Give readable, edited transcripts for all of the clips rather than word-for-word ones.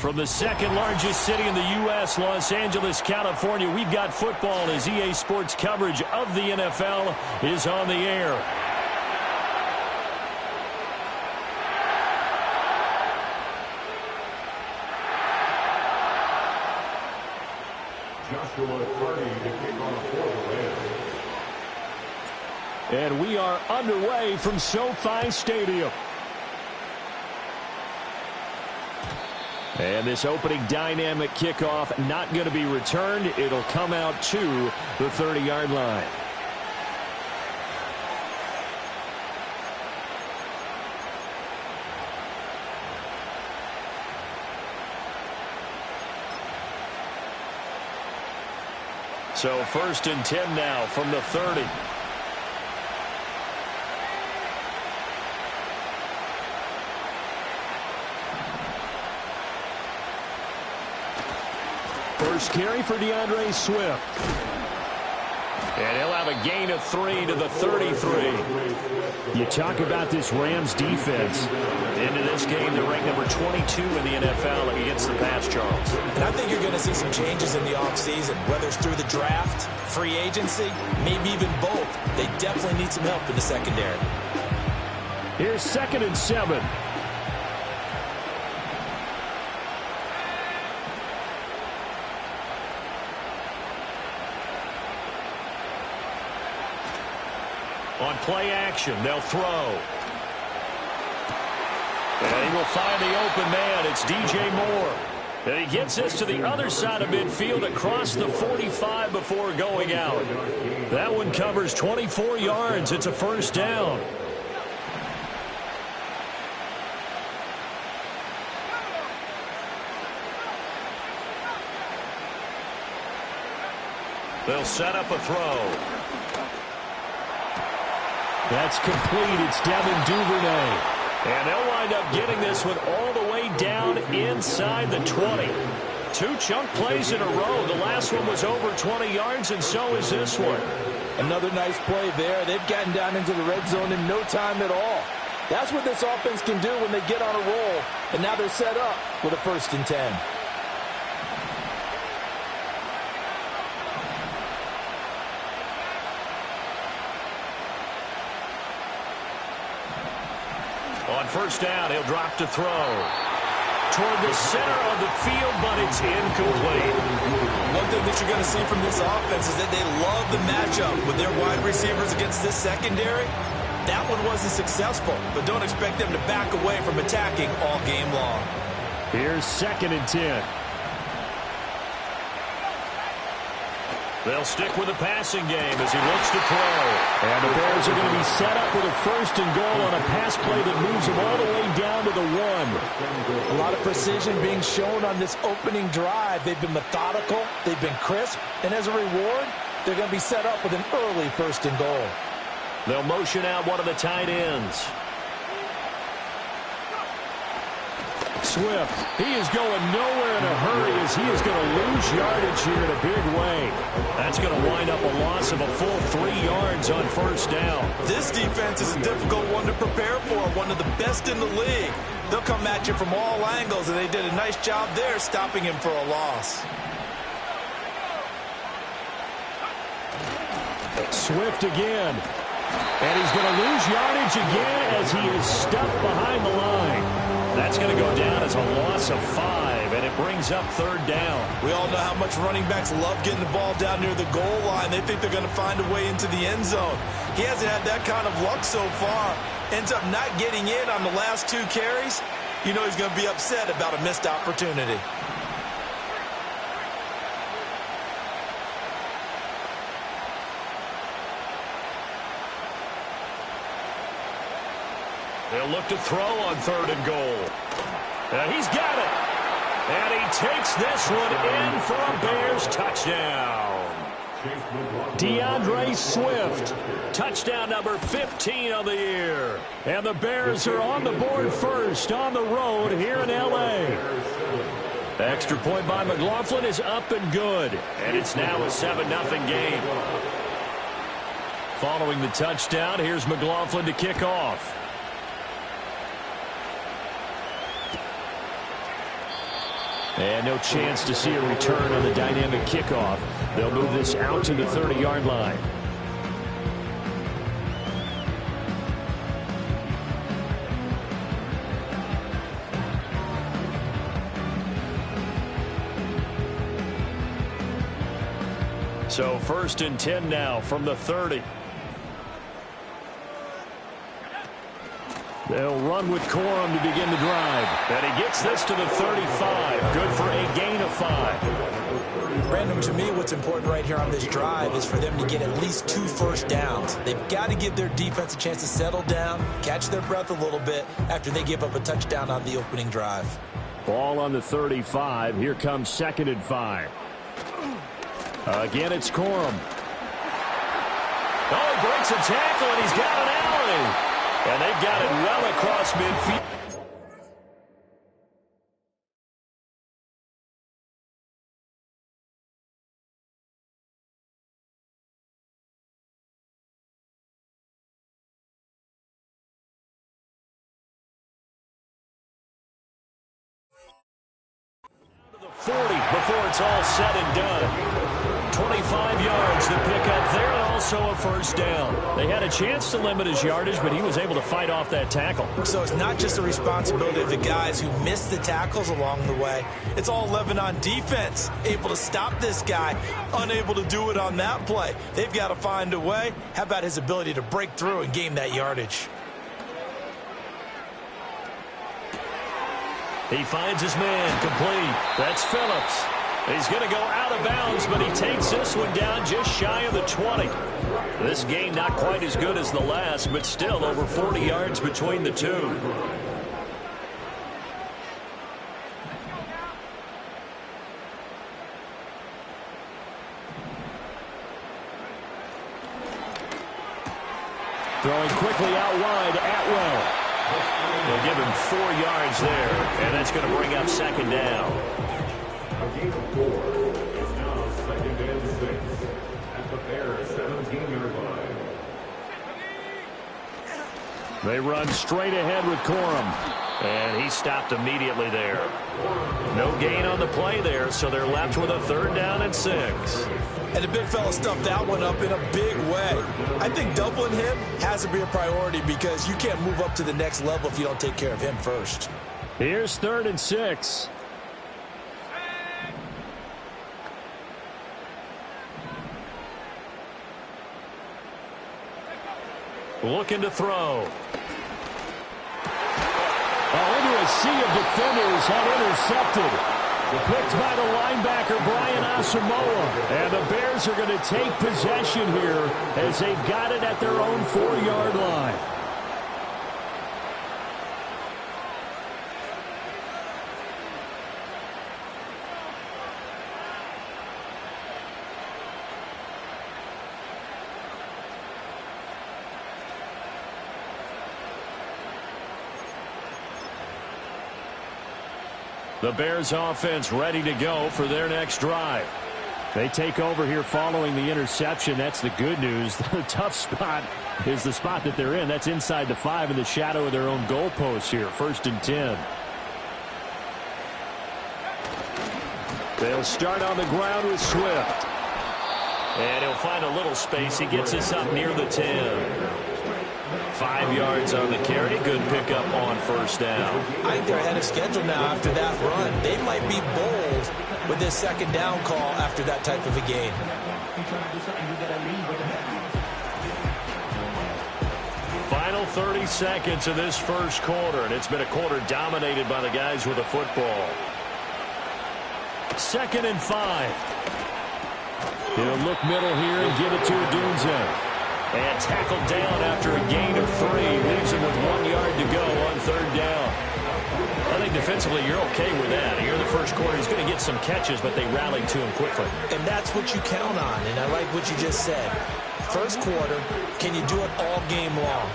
From the second largest city in the U.S., Los Angeles, California, we've got football as EA Sports coverage of the NFL is on the air. And we are underway from SoFi Stadium. And this opening dynamic kickoff not going to be returned. It'll come out to the 30-yard line. So 1st and 10 now from the 30. First carry for DeAndre Swift. And he'll have a gain of 3 to the 33. You talk about this Rams defense. Into this game, they're ranked number 22 in the NFL against the pass, Charles. And I think you're going to see some changes in the offseason, whether it's through the draft, free agency, maybe even both. They definitely need some help in the secondary. Here's 2nd and 7. On play action, they'll throw. And he will find the open man. It's DJ Moore. And he gets this to the other side of midfield across the 45 before going out. That one covers 24 yards. It's a first down. They'll set up a throw. That's complete. It's Devin Duvernay. And they'll wind up getting this one all the way down inside the 20. 2 chunk plays in a row. The last one was over 20 yards, and so is this one. Another nice play there. They've gotten down into the red zone in no time at all. That's what this offense can do when they get on a roll. And now they're set up with a 1st and 10. On first down, he'll drop to throw. Toward the center of the field, but it's incomplete. One thing that you're going to see from this offense is that they love the matchup with their wide receivers against this secondary. That one wasn't successful, but don't expect them to back away from attacking all game long. Here's 2nd and 10. They'll stick with the passing game as he looks to throw. And the Bears are going to be set up with a 1st and goal on a pass play that moves them all the way down to the 1. A lot of precision being shown on this opening drive. They've been methodical. They've been crisp. And as a reward, they're going to be set up with an early 1st and goal. They'll motion out one of the tight ends. Swift, he is going nowhere in a hurry as he is going to lose yardage here in a big way. That's going to wind up a loss of a full 3 yards on first down. This defense is a difficult one to prepare for, one of the best in the league. They'll come at you from all angles, and they did a nice job there stopping him for a loss. Swift again. And he's going to lose yardage again as he is stuck behind the line. That's going to go down as a loss of 5, and it brings up 3rd down. We all know how much running backs love getting the ball down near the goal line. They think they're going to find a way into the end zone. He hasn't had that kind of luck so far. Ends up not getting in on the last 2 carries. You know he's going to be upset about a missed opportunity. They'll look to throw on 3rd and goal. And he's got it. And he takes this one in for a Bears touchdown. DeAndre Swift, touchdown number 15 on the year. And the Bears are on the board first on the road here in L.A. Extra point by McLaughlin is up and good. And it's now a 7-0 game. Following the touchdown, here's McLaughlin to kick off. And no chance to see a return on the dynamic kickoff. They'll move this out to the 30-yard line. So 1st and 10 now from the 30. They'll run with Corum to begin the drive. And he gets this to the 35. Good for a gain of 5. Brandon, to me, what's important right here on this drive is for them to get at least 2 first downs. They've got to give their defense a chance to settle down, catch their breath a little bit after they give up a touchdown on the opening drive. Ball on the 35. Here comes 2nd and 5. Again, it's Corum. Oh, he breaks a tackle, and he's got an alley. And they've got it well across midfield. To the 40 before it's all said and done. 25 yards to pick up there, and also a first down. They had a chance to limit his yardage, but he was able to fight off that tackle. So it's not just the responsibility of the guys who missed the tackles along the way. It's all Lebanon defense, able to stop this guy, unable to do it on that play. They've got to find a way. How about his ability to break through and gain that yardage? He finds his man complete. That's Phillips. He's going to go out of bounds, but he takes this one down just shy of the 20. This gain not quite as good as the last, but still over 40 yards between the two. Throwing quickly out wide, Atwell. They'll give him 4 yards there, and that's going to bring up 2nd down. A gain of 4 is now 2nd and 6 at the Bears' 17-yard line. They run straight ahead with Corum, and he stopped immediately there. No gain on the play there, so they're left with a 3rd down and 6. And the big fella stuffed that one up in a big way. I think doubling him has to be a priority because you can't move up to the next level if you don't take care of him first. Here's 3rd and 6. Looking to throw. Into a sea of defenders and intercepted. Picked by the linebacker, Brian Asamoah. And the Bears are going to take possession here as they've got it at their own 4-yard line. The Bears offense ready to go for their next drive. They take over here following the interception. That's the good news. The tough spot is the spot that they're in. That's inside the 5 in the shadow of their own goalpost here. 1st and 10. They'll start on the ground with Swift. And he'll find a little space. He gets us up near the 10. 5 yards on the carry. Good pickup on 1st down. I think they're ahead of schedule now after that run. They might be bold with this 2nd down call after that type of a gain. Final 30 seconds of this 1st quarter, and it's been a quarter dominated by the guys with the football. 2nd and 5. He'll look middle here and give it to Odunze. And tackled down after a gain of 3. Leaves him with 1 yard to go on 3rd down. I think defensively you're okay with that. Here in the 1st quarter, he's going to get some catches, but they rallied to him quickly. And that's what you count on, and I like what you just said. 1st quarter, can you do it all game long?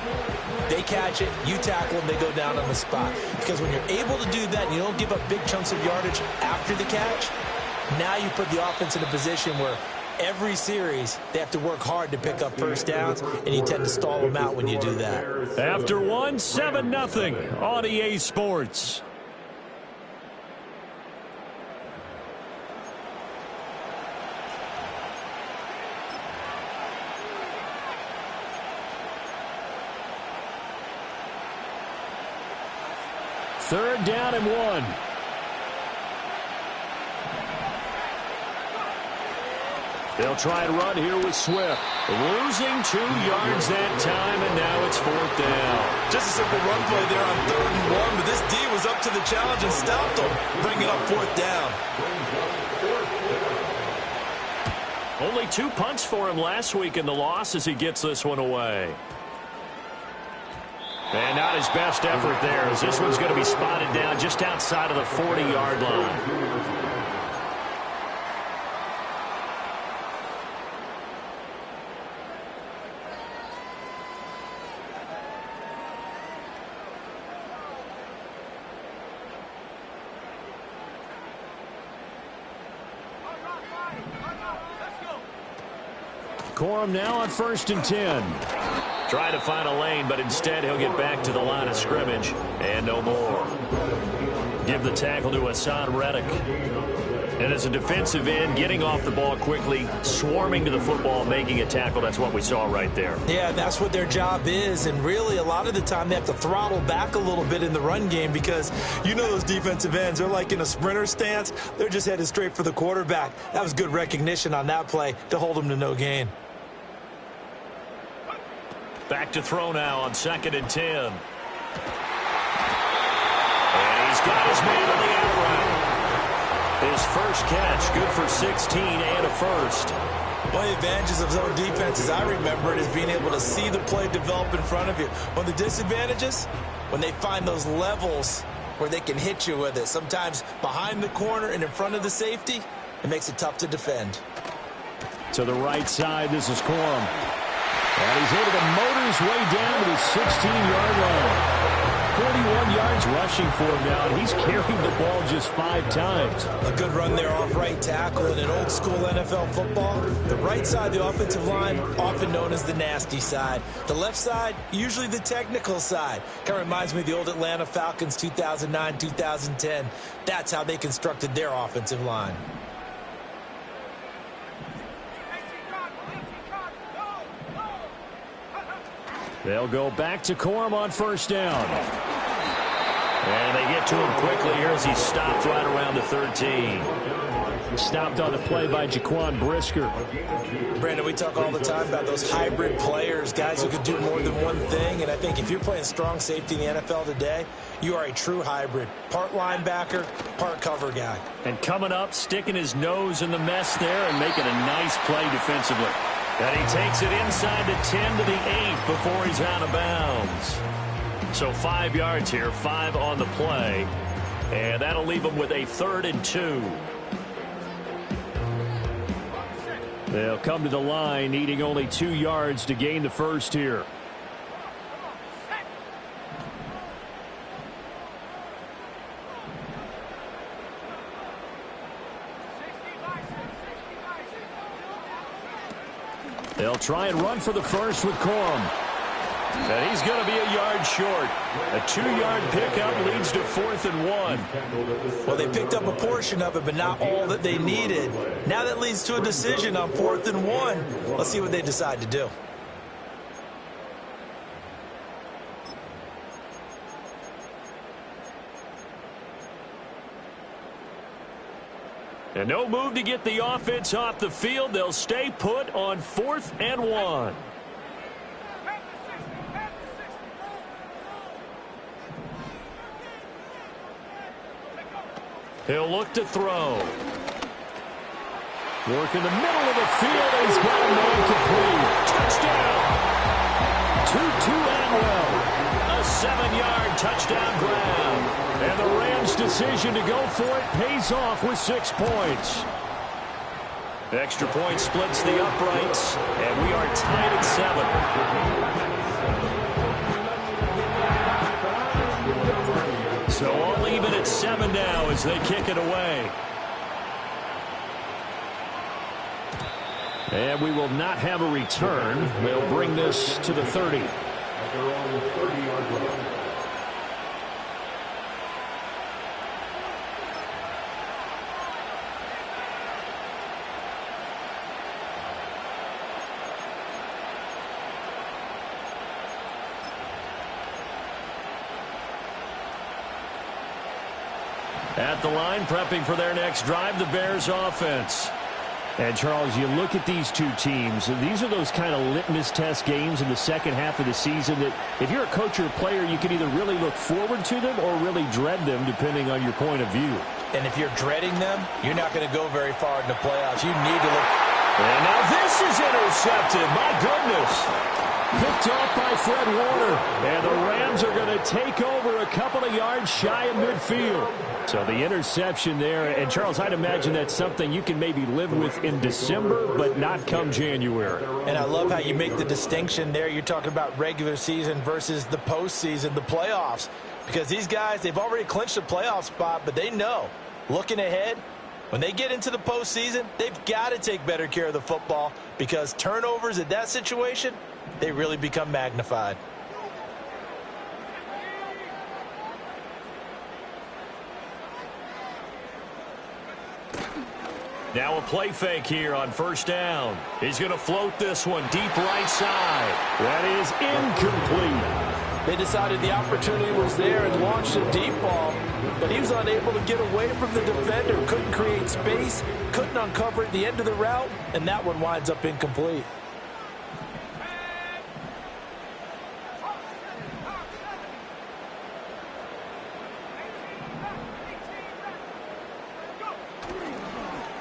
They catch it, you tackle them, they go down on the spot. Because when you're able to do that and you don't give up big chunks of yardage after the catch, now you put the offense in a position where every series, they have to work hard to pick up 1st downs, and you tend to stall them out when you do that. After 1, 7-0 on EA Sports. Third down and 1. They'll try and run here with Swift. Losing 2 yards that time, and now it's 4th down. Just a simple run play there on 3rd and 1, but this D was up to the challenge and stopped them, bringing up 4th down. Only 2 punts for him last week in the loss as he gets this one away. And not his best effort there, as this one's going to be spotted down just outside of the 40-yard line. Corum now on 1st and 10. Try to find a lane, but instead he'll get back to the line of scrimmage and no more. Give the tackle to Hassan Reddick. And as a defensive end, getting off the ball quickly, swarming to the football, making a tackle, that's what we saw right there. Yeah, that's what their job is, and really a lot of the time they have to throttle back a little bit in the run game because you know those defensive ends, they're like in a sprinter stance. They're just headed straight for the quarterback. That was good recognition on that play to hold them to no gain. Back to throw now on 2nd and 10. And he's got his man on the out route. His first catch, good for 16 and a first. One of the advantages of zone defense, as I remember it, is being able to see the play develop in front of you. One of the disadvantages, when they find those levels where they can hit you with it, sometimes behind the corner and in front of the safety, it makes it tough to defend. To the right side, this is Corum. And he's able to motor his way down to the 16-yard line. 41 yards rushing for him now, and he's carried the ball just 5 times. A good run there off right tackle. In an old-school NFL football, the right side of the offensive line, often known as the nasty side. The left side, usually the technical side. Kind of reminds me of the old Atlanta Falcons 2009-2010. That's how they constructed their offensive line. They'll go back to Corum on 1st down. And they get to him quickly here as he's stopped right around the 13. Stopped on the play by Jaquan Brisker. Brandon, we talk all the time about those hybrid players, guys who can do more than one thing. And I think if you're playing strong safety in the NFL today, you are a true hybrid. Part linebacker, part cover guy. And coming up, sticking his nose in the mess there and making a nice play defensively. And he takes it inside the 10 to the 8 before he's out of bounds. So 5 yards here, 5 on the play. And that'll leave him with a 3rd and 2. They'll come to the line, needing only 2 yards to gain the first here. They'll try and run for the first with Corum. And he's going to be a yard short. A 2-yard pickup leads to 4th and 1. Well, they picked up a portion of it, but not all that they needed. Now that leads to a decision on 4th and 1. Let's see what they decide to do. And no move to get the offense off the field. They'll stay put on 4th and 1. He'll look to throw. Work in the middle of the field. He's got a man complete. Touchdown. Tutu Atwell. A 7-yard touchdown grab. And the Rams' decision to go for it pays off with 6 points. The extra point splits the uprights, and we are tied at 7. So all even at 7 now as they kick it away. And we will not have a return. They'll bring this to the 30. At the line, prepping for their next drive, the Bears offense. And, Charles, you look at these two teams, and these are those kind of litmus test games in the second half of the season that if you're a coach or a player, you can either really look forward to them or really dread them, depending on your point of view. And if you're dreading them, you're not going to go very far in the playoffs. You need to look. And now this is intercepted. My goodness. Picked off by Fred Warner. And the Rams are going to take over a couple of yards shy of midfield. So the interception there. And, Charles, I'd imagine that's something you can maybe live with in December, but not come January. And I love how you make the distinction there. You're talking about regular season versus the postseason, the playoffs. Because these guys, they've already clinched a playoff spot, but they know, looking ahead, when they get into the postseason, they've got to take better care of the football because turnovers in that situation, they really become magnified. Now a play fake here on first down. He's going to float this one deep right side. That is incomplete. They decided the opportunity was there and launched a deep ball, but he was unable to get away from the defender, couldn't create space, couldn't uncover at the end of the route, and that one winds up incomplete.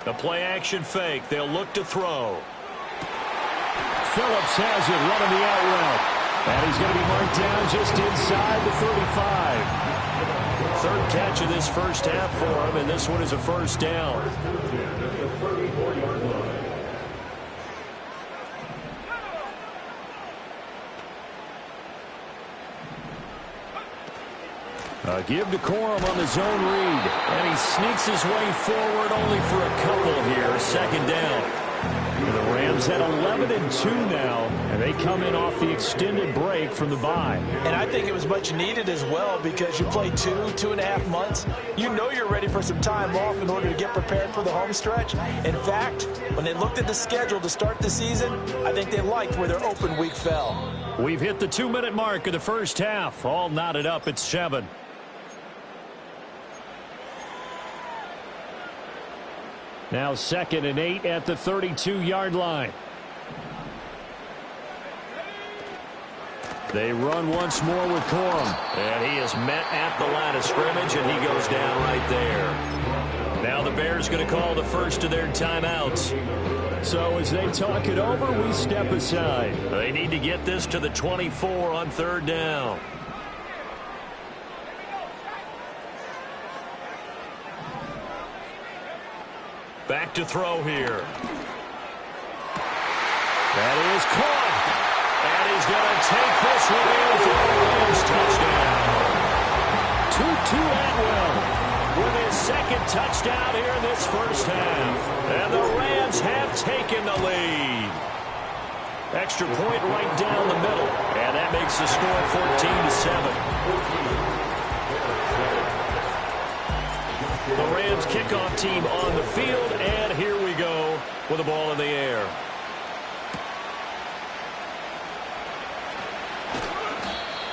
The play action fake. They'll look to throw. Phillips has it running the out route. And he's going to be marked down just inside the 35. Third catch of this first half for him, and this one is a first down. A give to Corum on the zone read. And he sneaks his way forward only for a couple here. Second down. The Rams had 11-2 now, and they come in off the extended break from the bye. And I think it was much needed as well because you play 2.5 months. You know you're ready for some time off in order to get prepared for the home stretch. In fact, when they looked at the schedule to start the season, I think they liked where their open week fell. We've hit the 2-minute mark of the first half. All knotted up at 7. Now 2nd and 8 at the 32-yard line. They run once more with Corum. And he is met at the line of scrimmage, and he goes down right there. Now the Bears going to call the first of their timeouts. So as they talk it over, we step aside. They need to get this to the 24 on third down. Back to throw here. That is caught. And he's going to take this one in for a Rams touchdown. Tutu Atwell with his second touchdown here in this first half. And the Rams have taken the lead. Extra point right down the middle. And that makes the score 14-7. The Rams kickoff team on the field, and here we go with the ball in the air.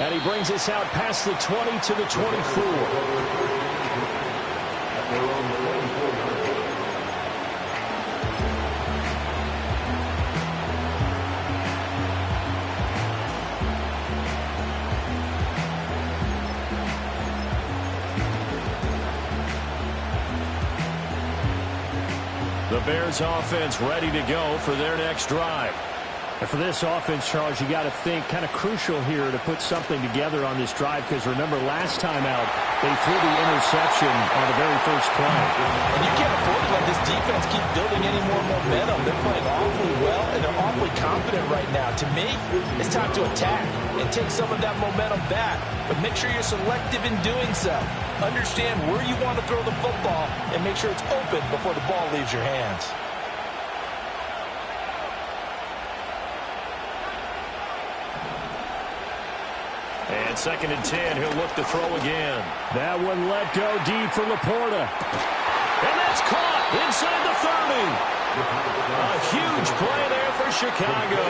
And he brings us out past the 20 to the 24. The Bears offense ready to go for their next drive. And for this offense, Charles, you got to think kind of crucial here to put something together on this drive because remember last time out they threw the interception on the very first play. And you can't afford to let this defense keep building any more momentum. They're playing awfully well and they're awfully confident right now. To me, it's time to attack and take some of that momentum back. But make sure you're selective in doing so. Understand where you want to throw the football and make sure it's open before the ball leaves your hands. And 2nd and 10, he'll look to throw again. That one let go deep for Laporta. And that's caught inside the 30. A huge play there for Chicago.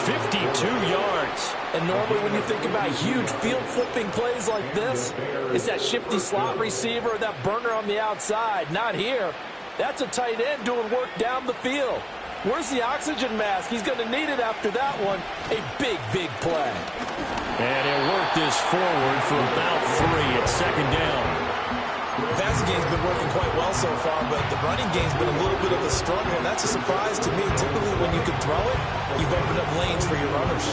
52 yards. And normally when you think about huge field-flipping plays like this, it's that shifty slot receiver or that burner on the outside. Not here. That's a tight end doing work down the field. Where's the oxygen mask? He's going to need it after that one. A big, big play. And he'll work this forward for about 3 at second down. The passing game's been working quite well so far, but the running game's been a little bit of a struggle, and that's a surprise to me. Typically, when you can throw it, you've opened up lanes for your runners.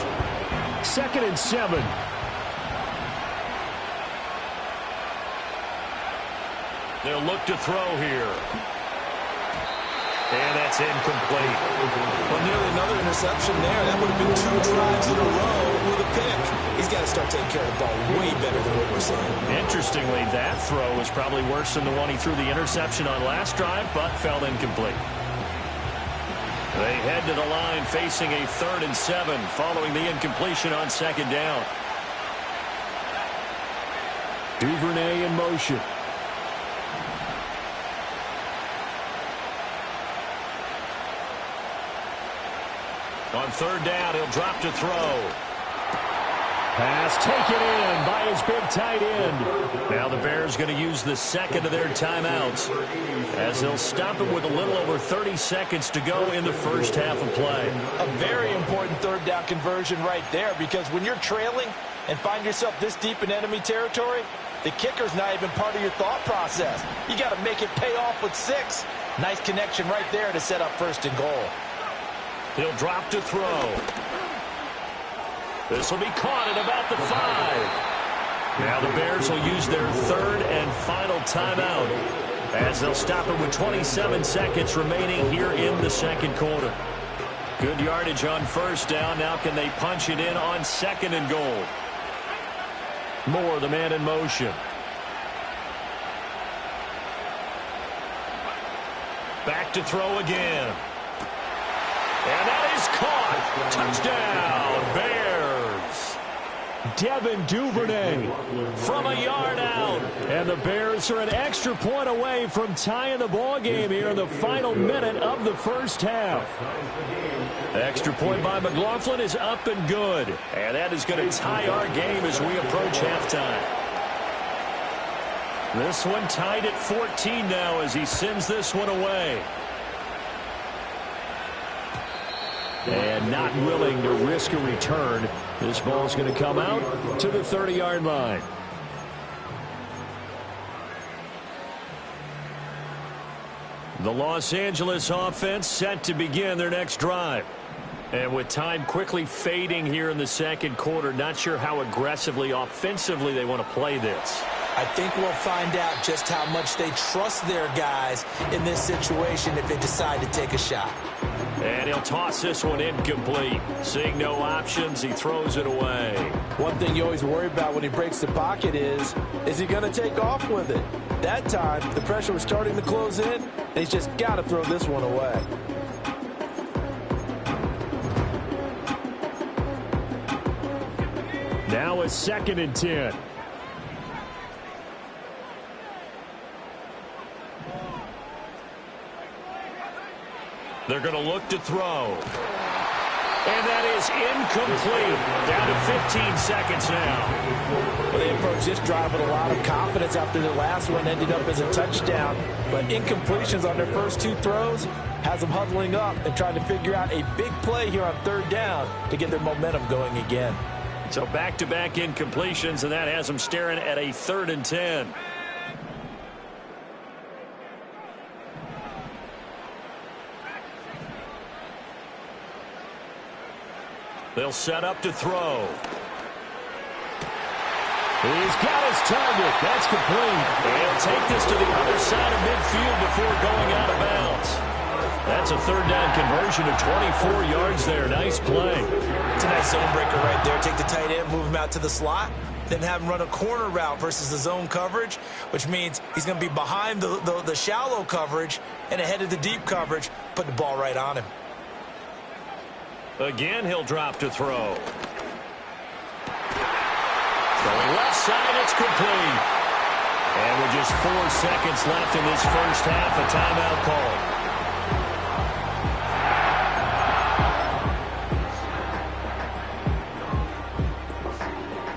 2nd and 7. They'll look to throw here. And that's incomplete. Well, nearly another interception there. That would have been 2 drives in a row with a pick. He's got to start taking care of the ball way better than what we're seeing. Interestingly, that throw was probably worse than the one he threw the interception on last drive, but fell incomplete. They head to the line facing a 3rd and 7 following the incompletion on 2nd down. Duvernay in motion. On 3rd down, he'll drop to throw. Pass taken in by his big tight end. Now the Bears going to use the 2nd of their timeouts as they'll stop it with a little over 30 seconds to go in the first half of play. A very important 3rd down conversion right there, because when you're trailing and find yourself this deep in enemy territory, the kicker's not even part of your thought process. You got to make it pay off with 6. Nice connection right there to set up 1st and goal. He'll drop to throw. This will be caught at about the 5. Now the Bears will use their 3rd and final timeout as they'll stop it with 27 seconds remaining here in the 2nd quarter. Good yardage on 1st down. Now can they punch it in on 2nd and goal? Moore, the man in motion. Back to throw again. And that is caught. Touchdown, Bears. Devin Duvernay from a yard out. And the Bears are an extra point away from tying the ball game here in the final minute of the first half. Extra point by McLaughlin is up and good. And that is going to tie our game as we approach halftime. This one tied at 14 now as he sends this one away. And not willing to risk a return. This ball's going to come out to the 30-yard line. The Los Angeles offense set to begin their next drive. And with time quickly fading here in the 2nd quarter, not sure how aggressively, offensively they want to play this. I think we'll find out just how much they trust their guys in this situation if they decide to take a shot. And he'll toss this one incomplete. Seeing no options, he throws it away. One thing you always worry about when he breaks the pocket is he going to take off with it? That time, the pressure was starting to close in, and he's just got to throw this one away. Now a 2nd and 10. They're going to look to throw. And that is incomplete. Down to 15 seconds now. Well, they approached this drive with a lot of confidence after the last one ended up as a touchdown. But incompletions on their first 2 throws has them huddling up and trying to figure out a big play here on 3rd down to get their momentum going again. So back-to-back incompletions, and that has them staring at a 3rd and 10. They'll set up to throw. He's got his target. That's complete. And he'll take this to the other side of midfield before going out of bounds. That's a 3rd down conversion of 24 yards there. Nice play. It's a nice zone breaker right there. Take the tight end, move him out to the slot, then have him run a corner route versus the zone coverage, which means he's going to be behind the shallow coverage and ahead of the deep coverage, putting the ball right on him. Again, he'll drop to throw. Throwing left side, it's complete. And with just 4 seconds left in this first half, a timeout call.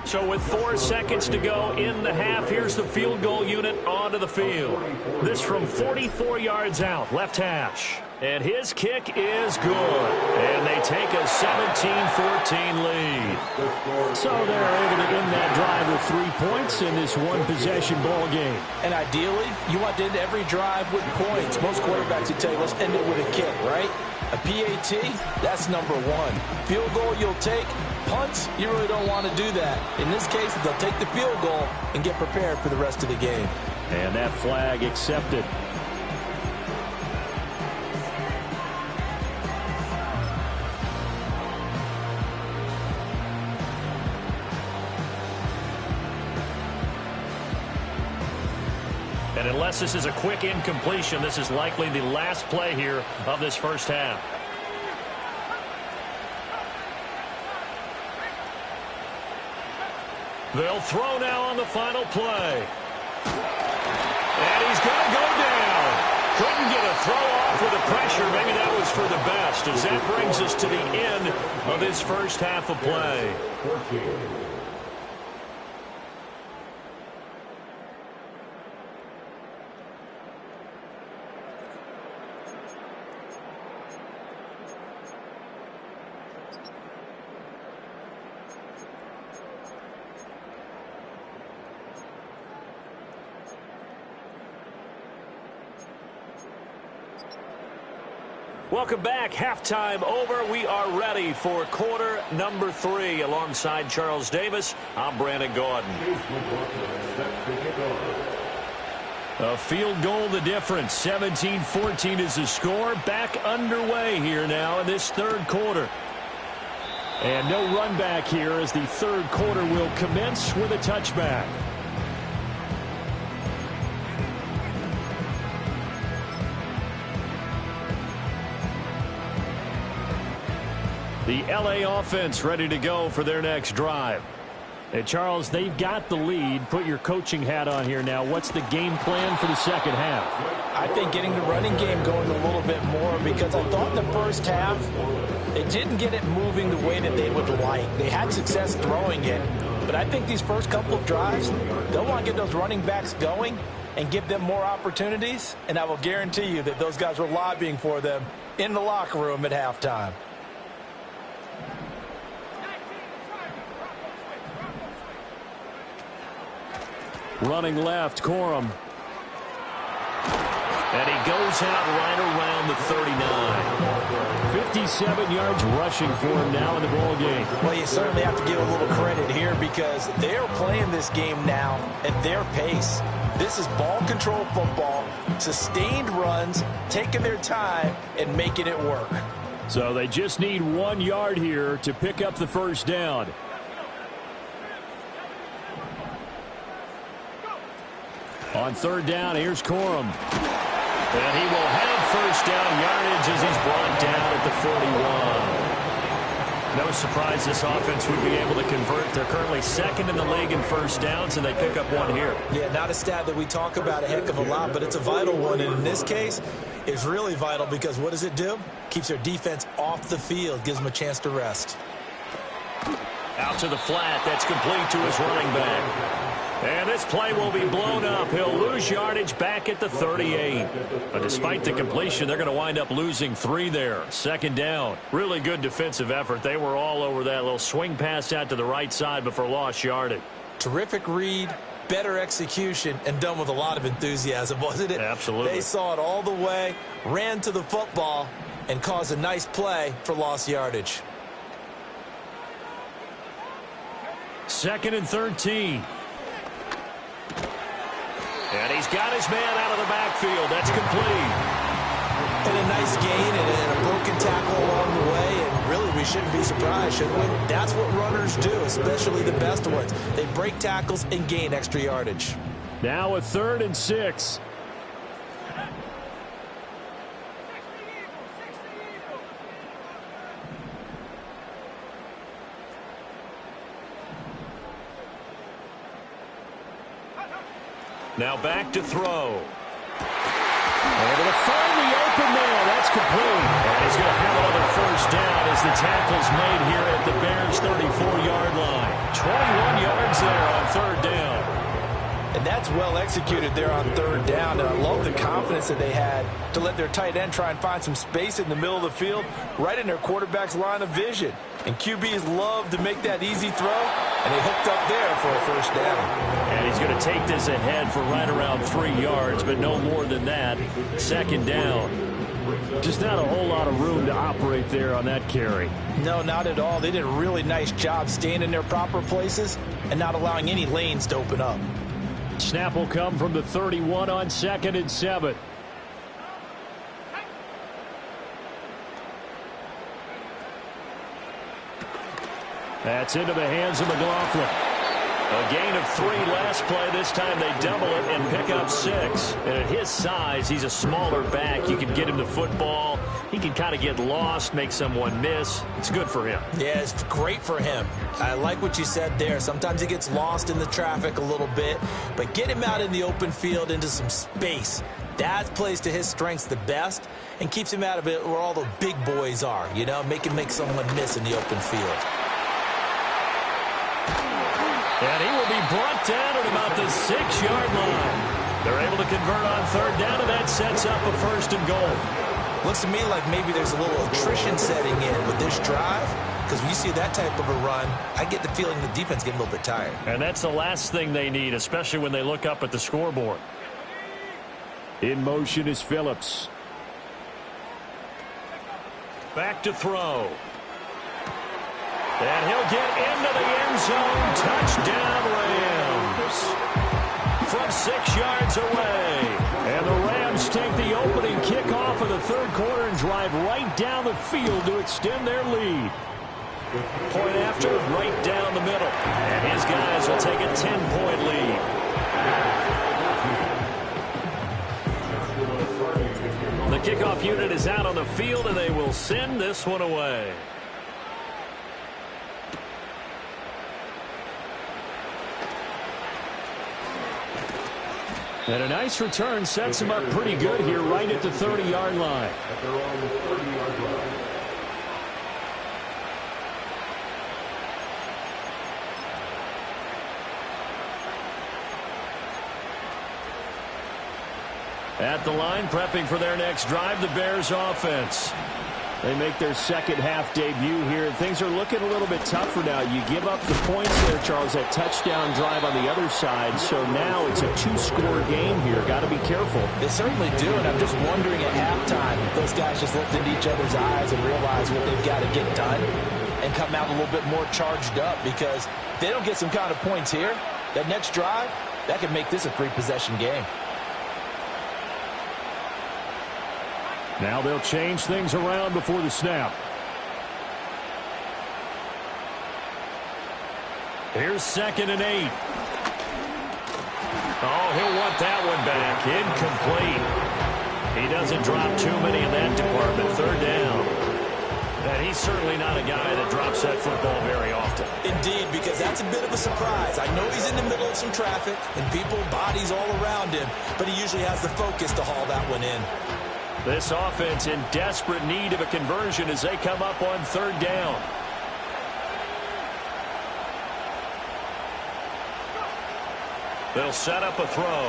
So with 4 seconds to go in the half, here's the field goal unit onto the field. This from 44 yards out, left hash. And his kick is good. And they take a 17-14 lead. So they're able to end that drive with 3 points in this one-possession ball game. And ideally, you want to end every drive with points. Most quarterbacks would tell you, let's end it with a kick, right? A PAT, that's number one. Field goal you'll take. Punts, you really don't want to do that. In this case, they'll take the field goal and get prepared for the rest of the game. And that flag accepted. And unless this is a quick incompletion, this is likely the last play here of this first half. They'll throw now on the final play. And he's going to go down. Couldn't get a throw off with the pressure. Maybe that was for the best, as that brings us to the end of this first half of play. 14. Welcome back. Halftime over. We are ready for quarter number 3. Alongside Charles Davis, I'm Brandon Gordon. A field goal the difference. 17-14 is the score. Back underway here now in this third quarter. And no run back here as the third quarter will commence with a touchback. The LA offense ready to go for their next drive. And Charles, they've got the lead. Put your coaching hat on here now. What's the game plan for the second half? I think getting the running game going a little bit more, because I thought in the first half they didn't get it moving the way that they would like. They had success throwing it, but I think these first couple of drives, they'll want to get those running backs going and give them more opportunities, and I will guarantee you that those guys were lobbying for them in the locker room at halftime. Running left, Corum. And he goes out right around the 39. 57 yards rushing for him now in the ball game. Well, you certainly have to give a little credit here, because they're playing this game now at their pace. This is ball control football, sustained runs, taking their time and making it work. So they just need 1 yard here to pick up the first down. On third down, here's Corum. And he will have first down yardage as he's brought down at the 41. No surprise this offense would be able to convert. They're currently second in the league in first downs, and they pick up one here. Yeah, not a stat that we talk about a heck of a lot, but it's a vital one. And in this case, it's really vital because what does it do? Keeps their defense off the field, gives them a chance to rest. Out to the flat. That's complete to his running back. And this play will be blown up. He'll lose yardage back at the 38. But despite the completion, they're going to wind up losing 3 there. Second down. Really good defensive effort. They were all over that little swing pass out to the right side before lost yardage. Terrific read, better execution, and done with a lot of enthusiasm, wasn't it? Absolutely. They saw it all the way, ran to the football, and caused a nice play for lost yardage. Second and 13. And he's got his man out of the backfield. That's complete. And a nice gain and a broken tackle along the way. And really, we shouldn't be surprised, should we? That's what runners do, especially the best ones. They break tackles and gain extra yardage. Now a 3rd and 6. Now back to throw. Able to find the open man. That's complete. And he's going to have another first down as the tackle's made here at the Bears' 34-yard line. 21 yards yards there on third down. And that's well executed there on third down. And I love the confidence that they had to let their tight end try and find some space in the middle of the field, right in their quarterback's line of vision. And QBs love to make that easy throw, and they hooked up there for a first down. And he's going to take this ahead for right around 3 yards, but no more than that. Second down. Just not a whole lot of room to operate there on that carry. No, not at all. They did a really nice job staying in their proper places and not allowing any lanes to open up. Snap will come from the 31 on 2nd and 7. That's into the hands of McLaughlin. A gain of 3 last play. This time they double it and pick up 6. And at his size, he's a smaller back. You can get him the football. He can kind of get lost, make someone miss. It's good for him. Yeah, it's great for him. I like what you said there. Sometimes he gets lost in the traffic a little bit, but get him out in the open field into some space. That plays to his strengths the best and keeps him out of it where all the big boys are, you know, make someone miss in the open field. And he will be brought down at about the 6-yard line. They're able to convert on third down, and that sets up a 1st and goal. Looks to me like maybe there's a little attrition setting in with this drive, because when you see that type of a run, I get the feeling the defense getting a little bit tired. And that's the last thing they need, especially when they look up at the scoreboard. In motion is Phillips. Back to throw. And he'll get into the end zone. Touchdown, Rams. From 6 yards away. And the Rams take the opening kickoff of the third quarter and drive right down the field to extend their lead. Point after, right down the middle. And his guys will take a 10-point lead. The kickoff unit is out on the field, and they will send this one away. And a nice return sets him up pretty good here right at the 30-yard line. At the line, prepping for their next drive, the Bears offense. They make their second half debut here. Things are looking a little bit tougher now. You give up the points there, Charles, that touchdown drive on the other side. So now it's a 2-score game here. Got to be careful. They certainly do, and I'm just wondering at halftime if those guys just looked into each other's eyes and realize what they've got to get done and come out a little bit more charged up, because if they don't get some kind of points here, that next drive, that could make this a 3-possession game. Now they'll change things around before the snap. Here's 2nd and 8. Oh, he'll want that one back. Incomplete. He doesn't drop too many in that department. 3rd down. And he's certainly not a guy that drops that football very often. Indeed, because that's a bit of a surprise. I know he's in the middle of some traffic and people, bodies all around him, but he usually has the focus to haul that one in. This offense in desperate need of a conversion as they come up on 3rd down. They'll set up a throw.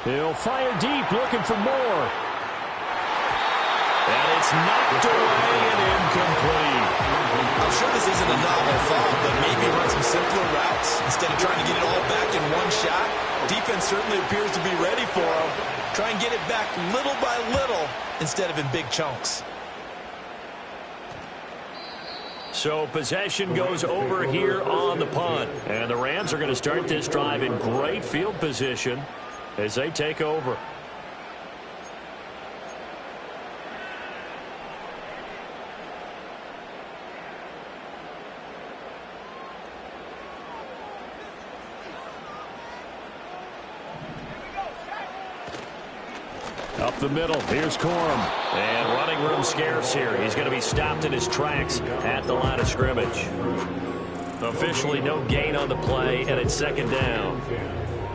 He'll fire deep, looking for more. And it's knocked away and incomplete. I'm sure this isn't a novel thought, but maybe run some simpler routes instead of trying to get it all back in one shot. Defense certainly appears to be ready for him. Try and get it back little by little instead of in big chunks. So possession goes over here on the punt. And the Rams are going to start this drive in great field position as they take over. Up the middle, here's Corum. And running room scarce here. He's going to be stopped in his tracks at the line of scrimmage. Officially no gain on the play, and it's 2nd down.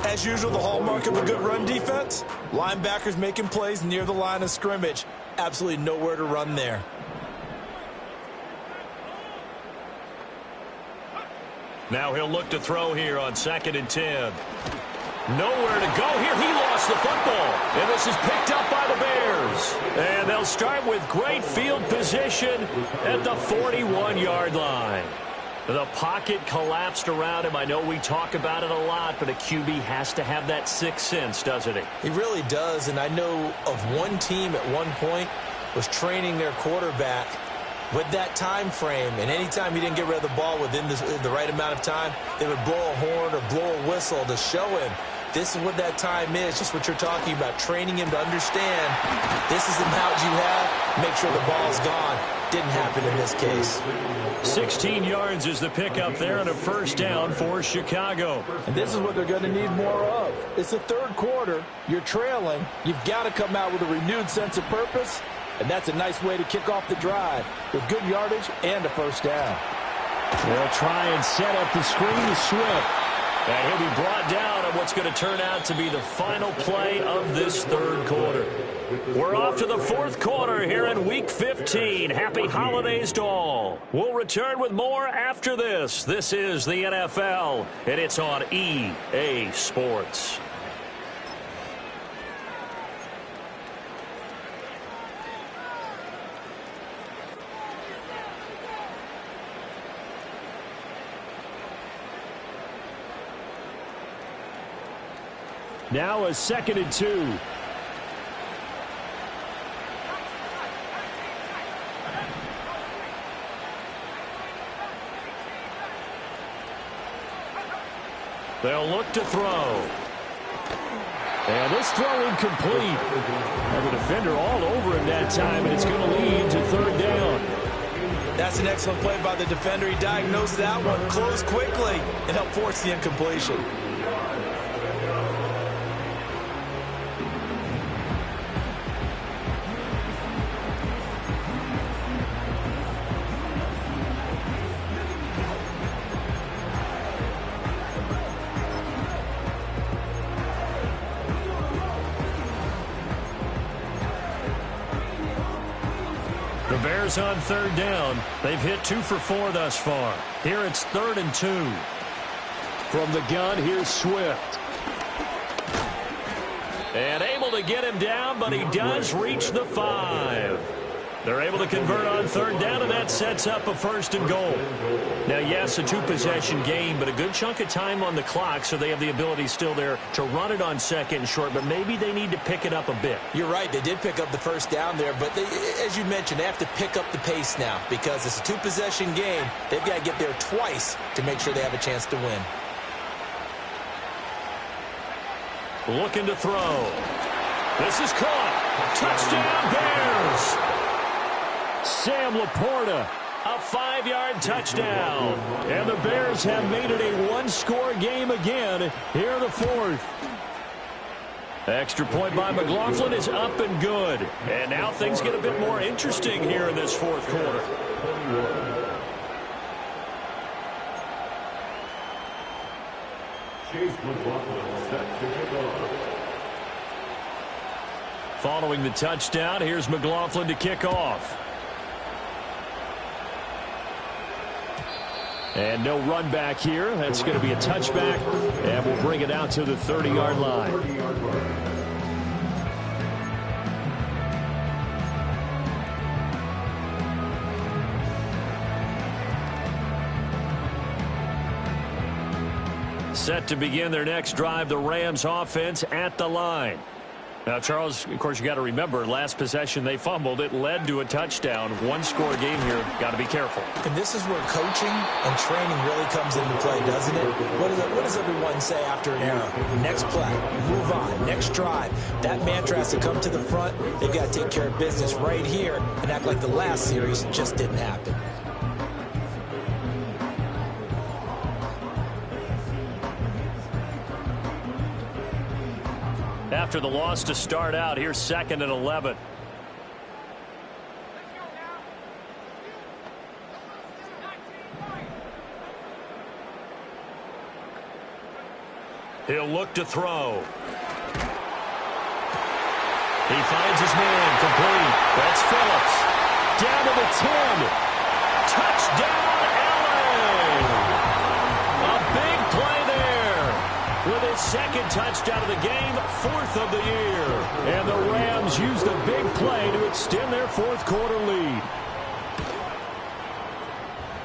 As usual, the hallmark of a good run defense, linebackers making plays near the line of scrimmage. Absolutely nowhere to run there. Now he'll look to throw here on 2nd and 10. Nowhere to go here. He lost the football. And this is picked up by the Bears. And they'll start with great field position at the 41-yard line. The pocket collapsed around him. I know we talk about it a lot, but a QB has to have that sixth sense, doesn't he? He really does, and I know of one team at one point was training their quarterback with that time frame, and anytime he didn't get rid of the ball within the right amount of time, they would blow a horn or blow a whistle to show him this is what that time is, just what you're talking about, training him to understand this is the amount you have, make sure the ball's gone. Didn't happen in this case. 16 yards is the pickup there and a first down for Chicago. And this is what they're going to need more of. It's the third quarter. You're trailing. You've got to come out with a renewed sense of purpose, and that's a nice way to kick off the drive with good yardage and a first down. They'll try and set up the screen to Swift. And he'll be brought down on what's going to turn out to be the final play of this third quarter. We're off to the fourth quarter here in Week 15. Happy holidays to all. We'll return with more after this. This is the NFL, and it's on EA Sports. Now a 2nd and 2. They'll look to throw. And this throw incomplete. And the defender all over him that time, and it's going to lead to third down. That's an excellent play by the defender. He diagnosed that one, closed quickly, and helped force the incompletion. The Bears on third down. They've hit 2 for 4 thus far. Here it's 3rd and 2. From the gun, here's Swift. And able to get him down, but he does reach the 5. They're able to convert on third down, and that sets up a 1st and goal. Now, yes, a 2-possession game, but a good chunk of time on the clock, so they have the ability still there to run it on 2nd and short, but maybe they need to pick it up a bit. You're right. They did pick up the first down there, but as you mentioned, they have to pick up the pace now because it's a 2-possession game. They've got to get there twice to make sure they have a chance to win. Looking to throw. This is caught. Touchdown, Bears! Sam Laporta, a 5-yard touchdown. and the Bears have made it a one-score game again here in the fourth. Extra point by McLaughlin is up and good. And now things get a bit more interesting here in this fourth quarter. Chase McLaughlin set to kick off. Following the touchdown, here's McLaughlin to kick off. And no run back here. That's going to be a touchback, and we'll bring it out to the 30-yard line. Set to begin their next drive, the Rams offense at the line. Now, Charles, of course, you got to remember, last possession they fumbled. It led to a touchdown. One-score game here. Got to be careful. And this is where coaching and training really comes into play, doesn't it? What does everyone say after an error? Next play, move on, next drive. That mantra has to come to the front. They've got to take care of business right here and act like the last series just didn't happen. After the loss to start out, here's 2nd and 11. He'll look to throw. He finds his man, complete. That's Phillips. Down to the 10. Touchdown, LA! A second touchdown of the game, fourth of the year. And the Rams use the big play to extend their fourth quarter lead.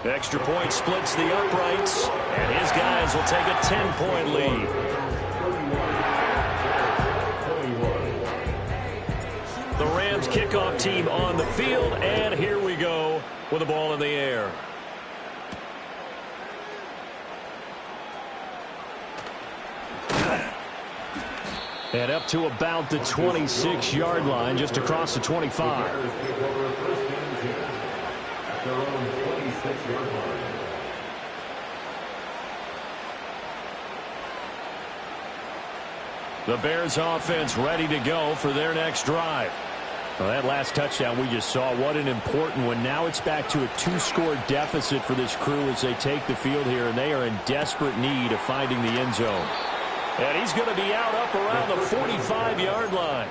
Extra point splits the uprights, and his guys will take a 10-point lead. The Rams kickoff team on the field, and here we go with the ball in the air. And up to about the 26-yard line, just across the 25. The Bears offense ready to go for their next drive. Well, that last touchdown we just saw, what an important one. Now it's back to a 2-score deficit for this crew as they take the field here, and they are in desperate need of finding the end zone. And he's going to be out up around the 45-yard line.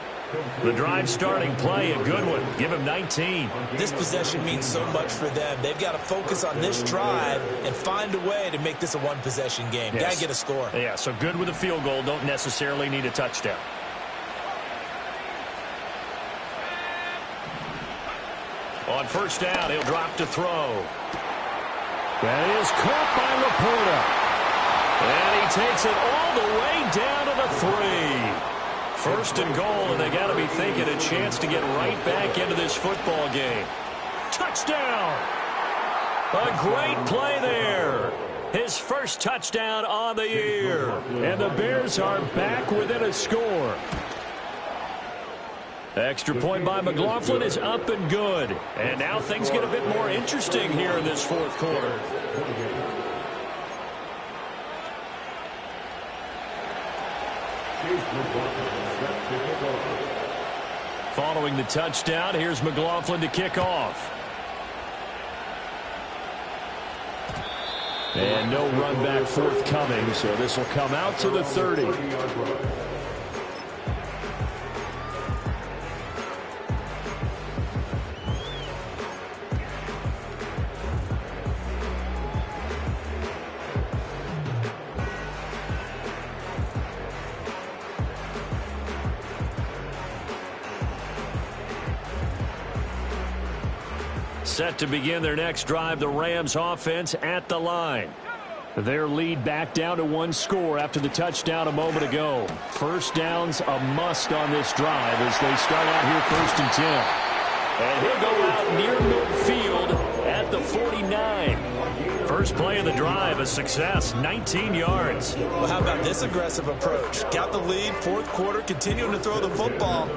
The drive starting play, a good one. Give him 19. This possession means so much for them. They've got to focus on this drive and find a way to make this a one-possession game. Yes. Got to get a score. Yeah, so good with a field goal. Don't necessarily need a touchdown. On first down, he'll drop to throw. That is caught by Laporta. And he takes it all the way down to the 3. First and goal, and they got to be thinking a chance to get right back into this football game. Touchdown! A great play there. His first touchdown on the year. And the Bears are back within a score. Extra point by McLaughlin is up and good. And now things get a bit more interesting here in this fourth quarter. Following the touchdown, here's McLaughlin to kick off. And no run back forthcoming, so this will come out to the 30. Set to begin their next drive, the Rams offense at the line. Their lead back down to 1 score after the touchdown a moment ago. First down's a must on this drive as they start out here first and 10. And he'll go out near midfield at the 49. First play of the drive, a success, 19 yards. Well, how about this aggressive approach? Got the lead, fourth quarter, continuing to throw the football.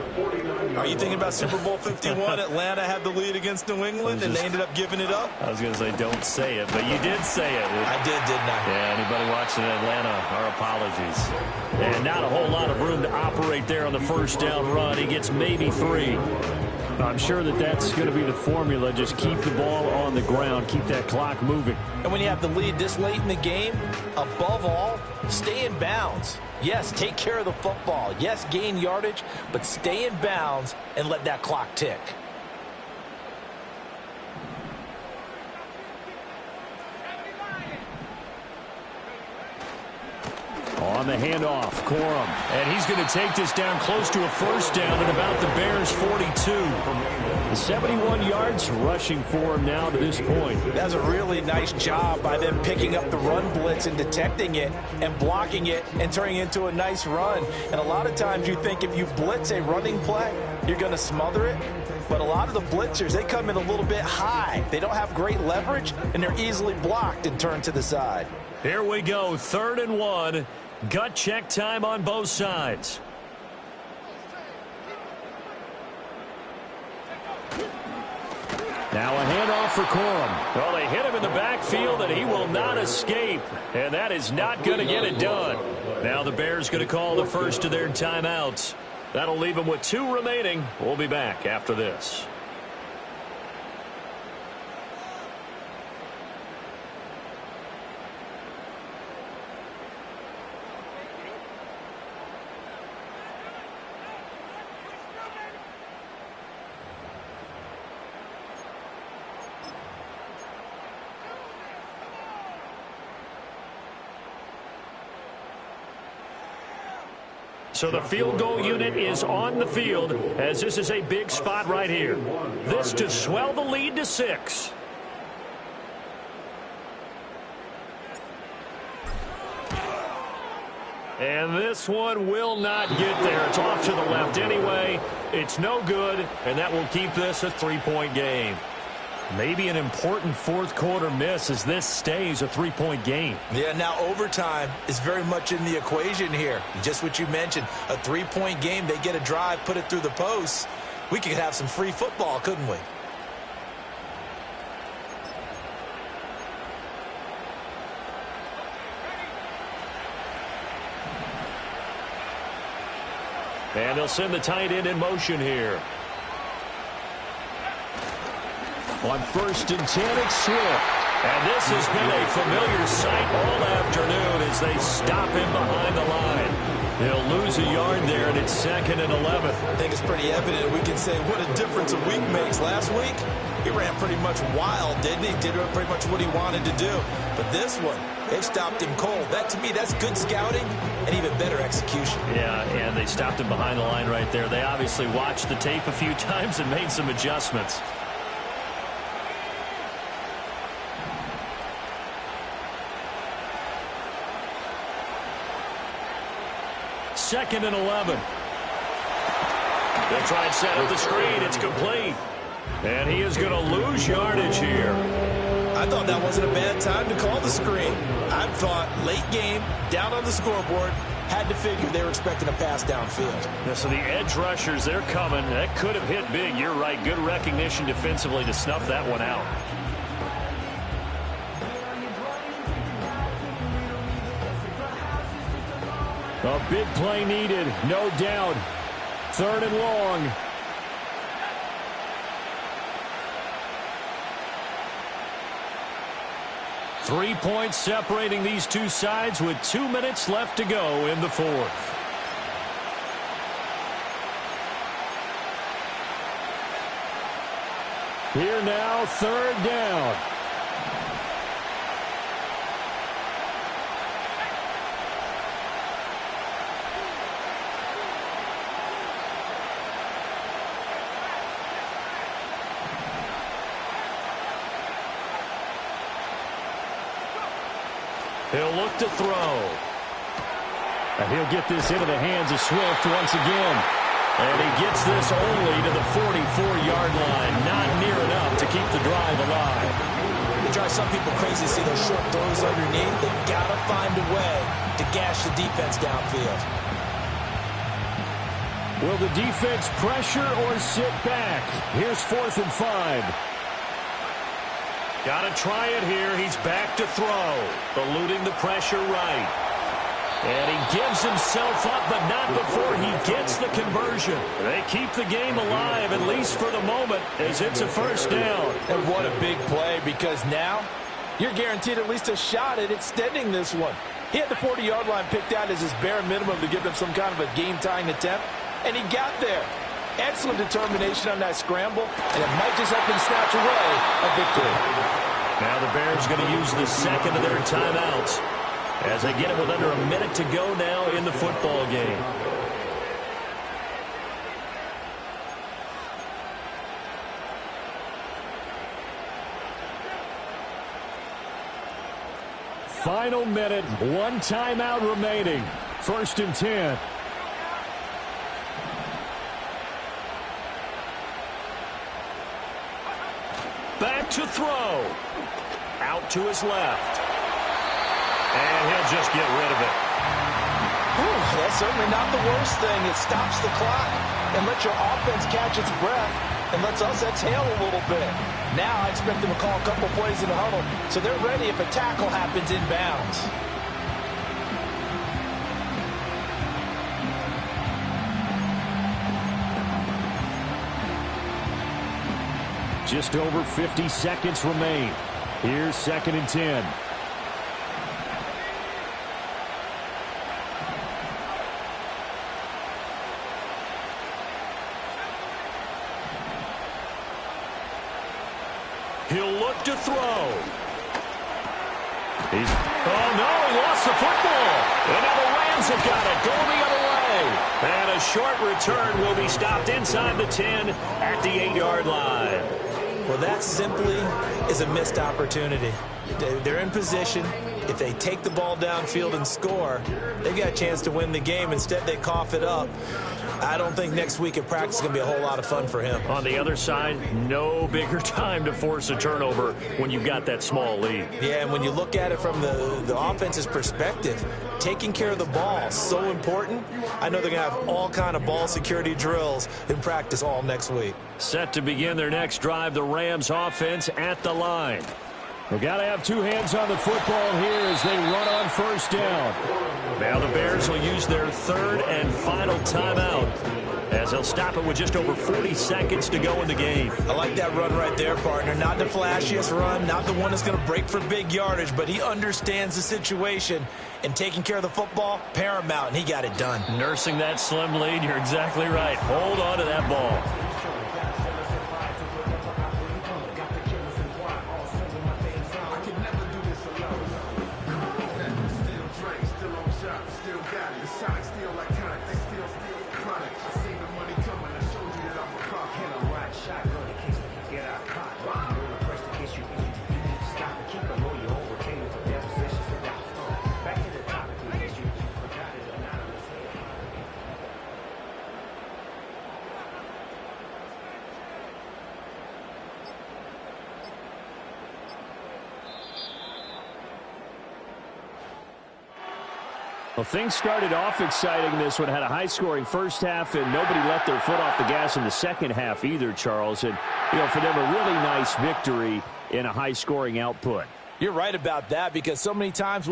Are you thinking about Super Bowl 51? Atlanta had the lead against New England, and they ended up giving it up? I was going to say don't say it, but you did say it. I did, didn't I? Yeah, anybody watching Atlanta, our apologies. And not a whole lot of room to operate there on the first down run. He gets maybe 3. I'm sure that that's going to be the formula. Just keep the ball on the ground. Keep that clock moving. And when you have the lead this late in the game, above all, stay in bounds. Yes, take care of the football. Yes, gain yardage, but stay in bounds and let that clock tick. On the handoff, Corum. And he's going to take this down close to a first down at about the Bears' 42. 71 yards rushing for him now to this point. That's a really nice job by them picking up the run blitz and detecting it and blocking it and turning it into a nice run. And a lot of times you think if you blitz a running play, you're going to smother it. But a lot of the blitzers, they come in a little bit high. They don't have great leverage, and they're easily blocked and turned to the side. Here we go, 3rd and 1. Gut check time on both sides. Now a handoff for Corum. Well, they hit him in the backfield, and he will not escape. And that is not going to get it done. Now the Bears going to call the first of their timeouts. That'll leave them with 2 remaining. We'll be back after this. So the field goal unit is on the field as this is a big spot right here. This to swell the lead to 6. And this one will not get there. It's off to the left anyway. It's no good, and that will keep this a 3-point game. Maybe an important fourth quarter miss as this stays a 3-point game. Yeah, now overtime is very much in the equation here. Just what you mentioned, a 3-point game. They get a drive, put it through the posts. We could have some free football, couldn't we? And they'll send the tight end in motion here. On 1st and 10, it's Swift. And this has been a familiar sight all afternoon as they stop him behind the line. He'll lose a yard there, and it's 2nd and 11. I think it's pretty evident. We can say what a difference a week makes. Last week, he ran pretty much wild, didn't he? Did pretty much what he wanted to do. But this one, they stopped him cold. That, to me, that's good scouting and even better execution. Yeah, and they stopped him behind the line right there. They obviously watched the tape a few times and made some adjustments. Second and 11. They'll try and set up the screen. It's complete. And he is going to lose yardage here. I thought that wasn't a bad time to call the screen. I thought late game, down on the scoreboard, had to figure they were expecting a pass downfield. Yeah, so the edge rushers, they're coming. That could have hit big. You're right. Good recognition defensively to snuff that one out. A big play needed, no doubt. 3rd and long. Three points separating these two sides with 2 minutes left to go in the 4th. Here now, 3rd down. He'll look to throw. And he'll get this into the hands of Swift once again. And he gets this only to the 44-yard line. Not near enough to keep the drive alive. It drives some people crazy to see those short throws underneath. They've got to find a way to gash the defense downfield. Will the defense pressure or sit back? Here's 4th and 5. Got to try it here. He's back to throw. Eluding the pressure right. And he gives himself up, but not before he gets the conversion. They keep the game alive, at least for the moment, as it's a 1st down. And what a big play, because now you're guaranteed at least a shot at extending this one. He had the 40-yard line picked out as his bare minimum to give them some kind of a game-tying attempt, and he got there. Excellent determination on that scramble, and it might just help him snatch away a victory. Now the Bears going to use the second of their timeouts as they get it with under a minute to go now in the football game. Final minute, 1 timeout remaining. 1st and 10. Back to throw. Out to his left. And he'll just get rid of it. Whew, that's certainly not the worst thing. It stops the clock and lets your offense catch its breath and lets us exhale a little bit. Now I expect them to call a couple plays in the huddle so they're ready if a tackle happens inbounds. Just over 50 seconds remain. Here's 2nd and 10. He'll look to throw. Oh no, he lost the football. And now the Rams Rams have got it. Going the other way. And a short return will be stopped inside the 10 at the 8-yard line. Well, that simply is a missed opportunity. They're in position. If they take the ball downfield and score, they've got a chance to win the game. Instead, they cough it up. I don't think next week at practice is going to be a whole lot of fun for him. On the other side, no bigger time to force a turnover when you've got that small lead. Yeah, and when you look at it from the offense's perspective, taking care of the ball is so important. I know they're going to have all kind of ball security drills in practice all next week. Set to begin their next drive, the Rams offense at the line. We've got to have two hands on the football here as they run on first down. Now the Bears will use their third and final timeout as they'll stop it with just over 40 seconds to go in the game. I like that run right there, partner. Not the flashiest run, not the one that's going to break for big yardage, but he understands the situation, and taking care of the football, paramount, and he got it done. Nursing that slim lead, you're exactly right. Hold on to that ball. Well, things started off exciting this one. Had a high-scoring first half, and nobody let their foot off the gas in the second half either, Charles. And, you know, for them, a really nice victory in a high-scoring output. You're right about that because so many times